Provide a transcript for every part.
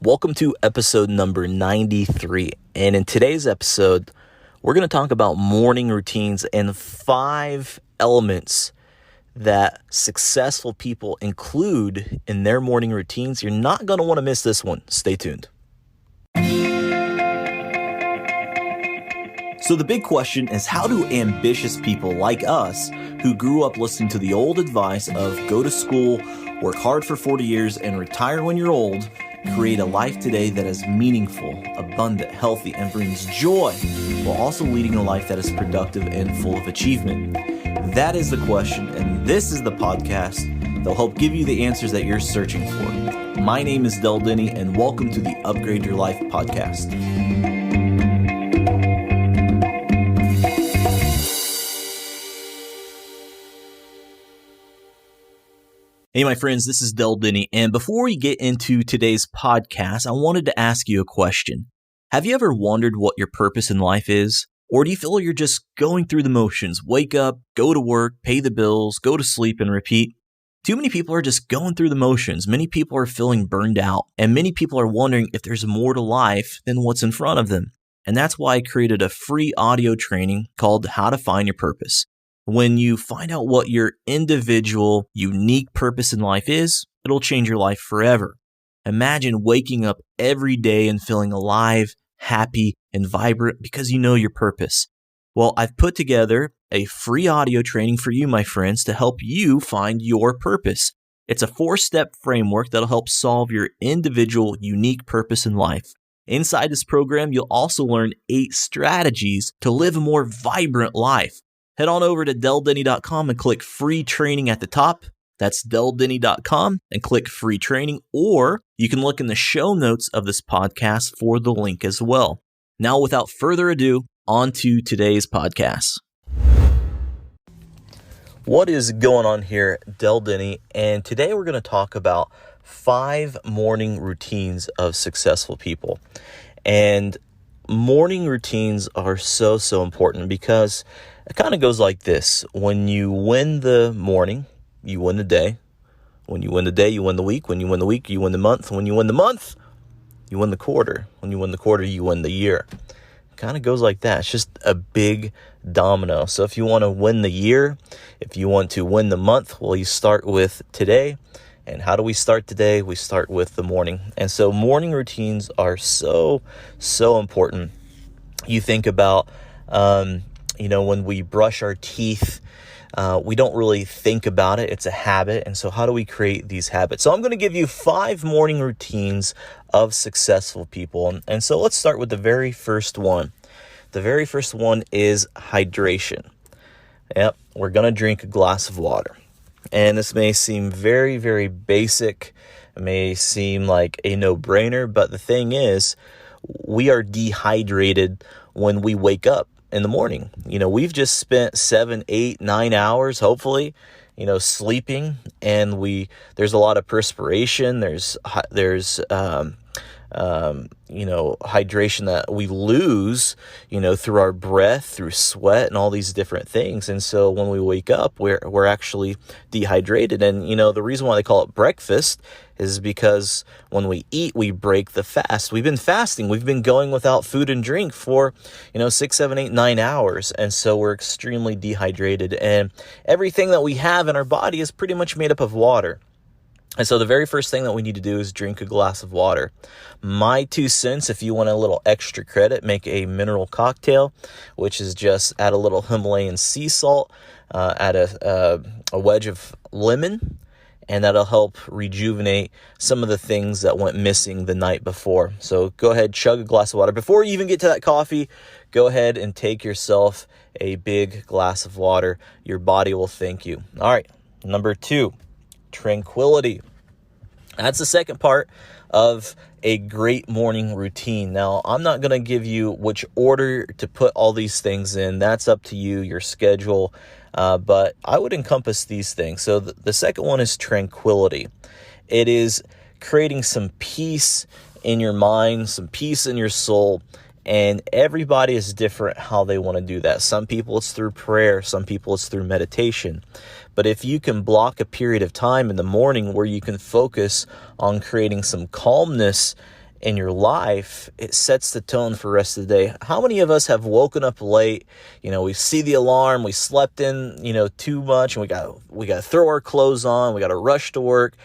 Welcome to episode number 93. And in today's episode, we're going to talk about morning routines and 5 elements that successful people include in their morning routines. You're not going to want to miss this one. Stay tuned. So the big question is, how do ambitious people like us, who grew up listening to the old advice of go to school, work hard for 40 years, and retire when you're old, create a life today that is meaningful, abundant, healthy, and brings joy, while also leading a life that is productive and full of achievement? That is the question, and this is the podcast that will help give you the answers that you're searching for. My name is Del Denny, and welcome to the Upgrade Your Life podcast. Hey, my friends, this is Del Denny, and before we get into today's podcast, I wanted to ask you a question. Have you ever wondered what your purpose in life is? Or do you feel you're just going through the motions? Wake up, go to work, pay the bills, go to sleep, and repeat? Too many people are just going through the motions. Many people are feeling burned out, and many people are wondering if there's more to life than what's in front of them. And that's why I created a free audio training called How to Find Your Purpose. When you find out what your individual, unique purpose in life is, it'll change your life forever. Imagine waking up every day and feeling alive, happy, and vibrant because you know your purpose. Well, I've put together a free audio training for you, my friends, to help you find your purpose. It's a 4-step framework that'll help solve your individual, unique purpose in life. Inside this program, you'll also learn 8 strategies to live a more vibrant life. Head on over to deldenny.com and click free training at the top. That's deldenny.com and click free training, or you can look in the show notes of this podcast for the link as well. Now, without further ado, on to today's podcast. What is going on here? Del Denny, and today we're going to talk about 5 morning routines of successful people. And morning routines are so important because it kind of goes like this. When you win the morning, you win the day. When you win the day, you win the week. When you win the week, you win the month. When you win the month, you win the quarter. When you win the quarter, you win the year. It kind of goes like that. It's just a big domino. So if you want to win the year, if you want to win the month, well, you start with today. And how do we start today? We start with the morning. And so morning routines are so important. You think about, when we brush our teeth, we don't really think about it. It's a habit. And so how do we create these habits? So I'm going to give you 5 morning routines of successful people. And so let's start with the very first one. The very first one is hydration. Yep, we're going to drink a glass of water. And this may seem very basic. It may seem like a no-brainer, but the thing is, we are dehydrated when we wake up in the morning. We've just spent 7, 8, 9 hours, hopefully, sleeping, and there's a lot of perspiration. There's hydration that we lose, through our breath, through sweat, and all these different things. And so when we wake up, we're actually dehydrated. And, the reason why they call it breakfast is because when we eat, we break the fast. We've been fasting. We've been going without food and drink for, 6, 7, 8, 9 hours. And so we're extremely dehydrated. And everything that we have in our body is pretty much made up of water. And so the very first thing that we need to do is drink a glass of water. My 2 cents, if you want a little extra credit, make a mineral cocktail, which is just add a little Himalayan sea salt, add a wedge of lemon, and that'll help rejuvenate some of the things that went missing the night before. So go ahead, chug a glass of water. Before you even get to that coffee, go ahead and take yourself a big glass of water. Your body will thank you. All right, number 2. Tranquility. That's the second part of a great morning routine. Now, I'm not going to give you which order to put all these things in. That's up to you, your schedule. But I would encompass these things. So the second one is tranquility. It is creating some peace in your mind, some peace in your soul. And everybody is different how they want to do that. Some people it's through prayer. Some people it's through meditation. But if you can block a period of time in the morning where you can focus on creating some calmness in your life, it sets the tone for the rest of the day. How many of us have woken up late? We see the alarm, we slept in, too much, and we got to throw our clothes on, we got to rush to work.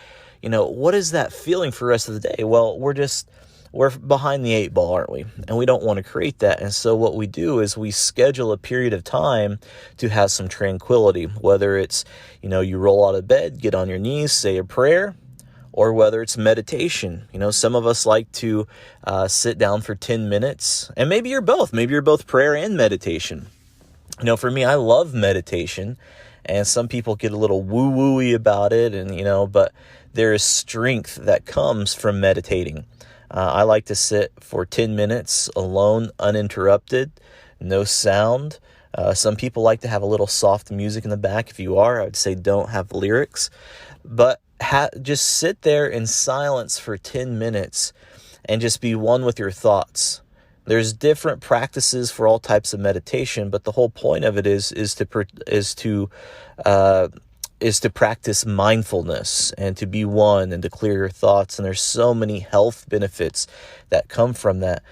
What is that feeling for the rest of the day? Well, we're behind the 8 ball, aren't we? And we don't want to create that. And so what we do is we schedule a period of time to have some tranquility, whether it's, you roll out of bed, get on your knees, say a prayer, or whether it's meditation. Some of us like to sit down for 10 minutes, and maybe you're both. Maybe you're both prayer and meditation. For me, I love meditation, and some people get a little woo-woo-y about it, and but there is strength that comes from meditating. I like to sit for 10 minutes alone, uninterrupted, no sound. Some people like to have a little soft music in the back. If you are, I would say don't have lyrics, but just sit there in silence for 10 minutes and just be one with your thoughts. There's different practices for all types of meditation, but the whole point of it is to practice mindfulness and to be one and to clear your thoughts. And there's so many health benefits that come from that.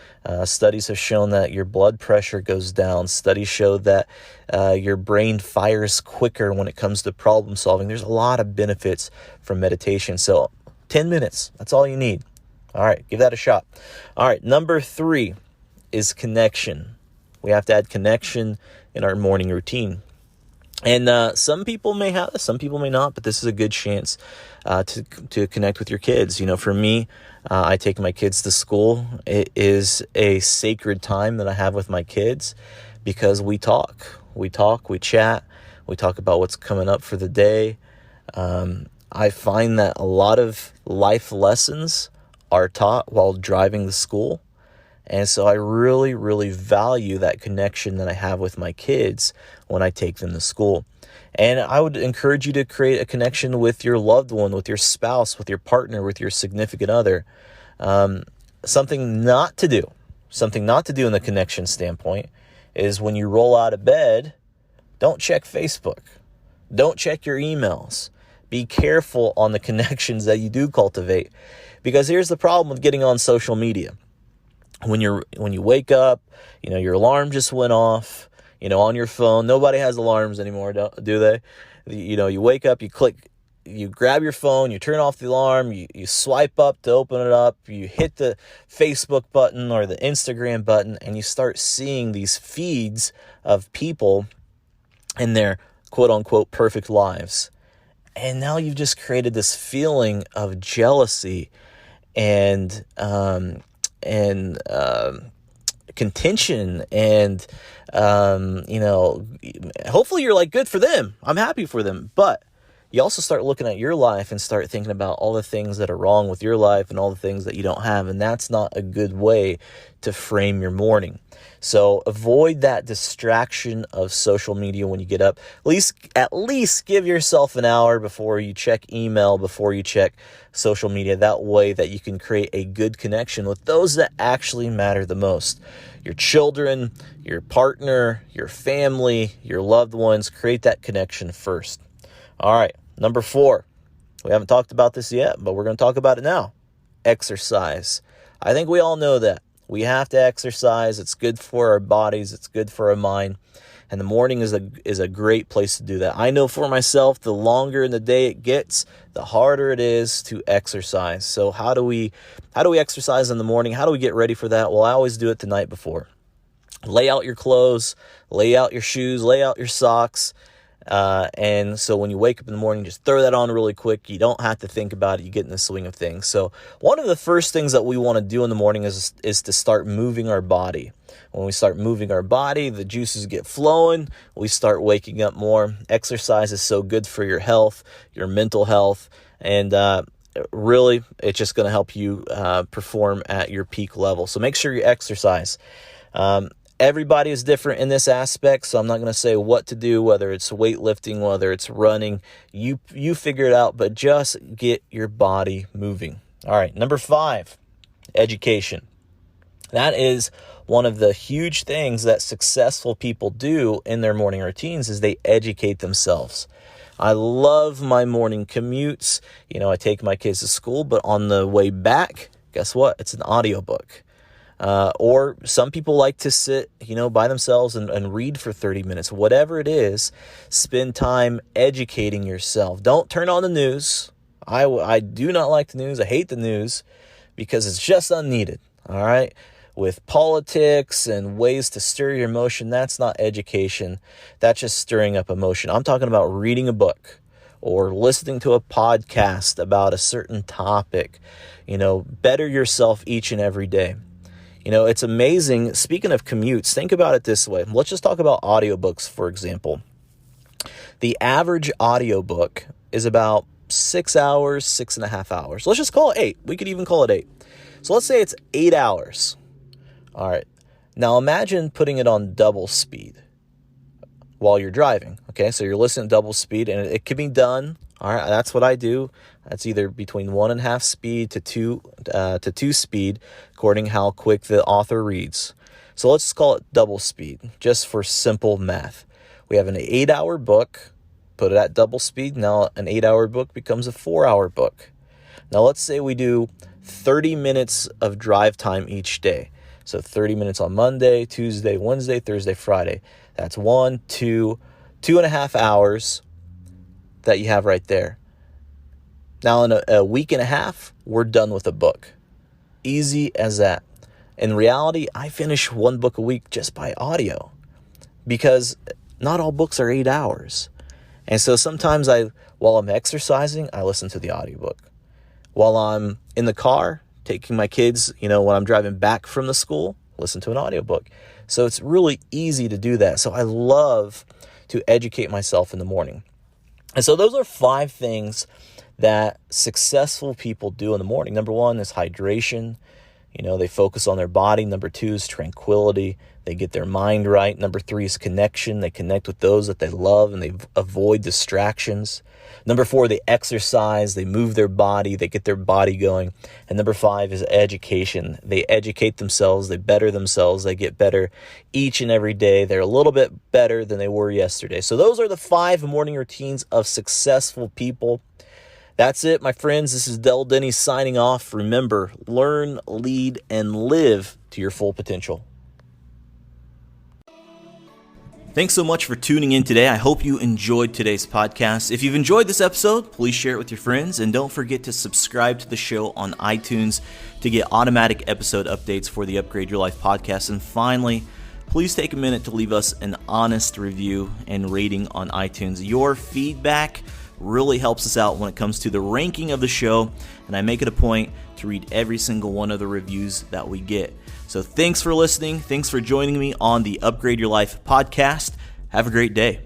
Studies have shown that your blood pressure goes down. Studies show that your brain fires quicker when it comes to problem solving. There's a lot of benefits from meditation. So 10 minutes, that's all you need. All right, give that a shot. All right, number 3 is connection. We have to add connection in our morning routine. And some people may have this, some people may not, but this is a good chance to connect with your kids. For me, I take my kids to school. It is a sacred time that I have with my kids because we talk, we chat, we talk about what's coming up for the day. I find that a lot of life lessons are taught while driving to school. And so I really, really value that connection that I have with my kids when I take them to school. And I would encourage you to create a connection with your loved one, with your spouse, with your partner, with your significant other. Something not to do in the connection standpoint is when you roll out of bed, don't check Facebook. Don't check your emails. Be careful on the connections that you do cultivate. Because here's the problem with getting on social media. When you wake up, your alarm just went off, on your phone. Nobody has alarms anymore, do they? You wake up, you grab your phone, you turn off the alarm, you swipe up to open it up, you hit the Facebook button or the Instagram button, and you start seeing these feeds of people in their quote-unquote perfect lives. And now you've just created this feeling of jealousy and contention and hopefully you're like, good for them, I'm happy for them, but you also start looking at your life and start thinking about all the things that are wrong with your life and all the things that you don't have, and that's not a good way to frame your morning. So avoid that distraction of social media when you get up. At least give yourself an hour before you check email, before you check social media. That way that you can create a good connection with those that actually matter the most. Your children, your partner, your family, your loved ones. Create that connection first. All right, number 4. We haven't talked about this yet, but we're going to talk about it now. Exercise. I think we all know that. We have to exercise. It's good for our bodies. It's good for our mind. And the morning is a great place to do that. I know for myself, the longer in the day it gets, the harder it is to exercise. So how do we exercise in the morning? How do we get ready for that? Well, I always do it the night before. Lay out your clothes, lay out your shoes, lay out your socks. And so when you wake up in the morning, just throw that on really quick. You don't have to think about it. You get in the swing of things. So one of the first things that we want to do in the morning is to start moving our body. When we start moving our body, the juices get flowing. We start waking up more. Exercise is so good for your health, your mental health, and really, it's just going to help you perform at your peak level. So make sure you exercise. Everybody is different in this aspect, so I'm not going to say what to do, whether it's weightlifting, whether it's running. You figure it out, but just get your body moving. All right, number 5, education. That is one of the huge things that successful people do in their morning routines is they educate themselves. I love my morning commutes. I take my kids to school, but on the way back, Guess what? It's an audiobook. Or some people like to sit, by themselves and read for 30 minutes. Whatever it is, spend time educating yourself. Don't turn on the news. I do not like the news. I hate the news because it's just unneeded. All right. With politics and ways to stir your emotion, that's not education. That's just stirring up emotion. I'm talking about reading a book or listening to a podcast about a certain topic. Better yourself each and every day. It's amazing. Speaking of commutes, think about it this way. Let's just talk about audiobooks, for example. The average audiobook is about 6 hours, 6.5 hours. Let's just call it 8. We could even call it 8. So let's say it's 8 hours. All right. Now imagine putting it on double speed while you're driving. Okay. So you're listening to double speed, and it can be done. All right. That's what I do. That's either between 1.5 speed to 2 speed, according how quick the author reads. So let's just call it double speed, just for simple math. We have an 8-hour book, put it at double speed. Now an 8-hour book becomes a 4-hour book. Now let's say we do 30 minutes of drive time each day. So 30 minutes on Monday, Tuesday, Wednesday, Thursday, Friday. That's 2.5 hours that you have right there. Now in a week and a half, we're done with a book. Easy as that. In reality, I finish one book a week just by audio because not all books are 8 hours. And so sometimes while I'm exercising, I listen to the audiobook. While I'm in the car, taking my kids, when I'm driving back from the school, listen to an audiobook. So it's really easy to do that. So I love to educate myself in the morning. And so those are 5 things that successful people do in the morning. Number 1 is hydration. They focus on their body. Number 2 is tranquility. They get their mind right. Number 3 is connection. They connect with those that they love and they avoid distractions. Number 4, they exercise. They move their body. They get their body going. And number 5 is education. They educate themselves. They better themselves. They get better each and every day. They're a little bit better than they were yesterday. So those are the 5 morning routines of successful people. That's it, my friends. This is Del Denny signing off. Remember, learn, lead, and live to your full potential. Thanks so much for tuning in today. I hope you enjoyed today's podcast. If you've enjoyed this episode, please share it with your friends. And don't forget to subscribe to the show on iTunes to get automatic episode updates for the Upgrade Your Life podcast. And finally, please take a minute to leave us an honest review and rating on iTunes. Your feedback really helps us out when it comes to the ranking of the show, and I make it a point to read every single one of the reviews that we get. So thanks for listening. Thanks for joining me on the Upgrade Your Life podcast. Have a great day.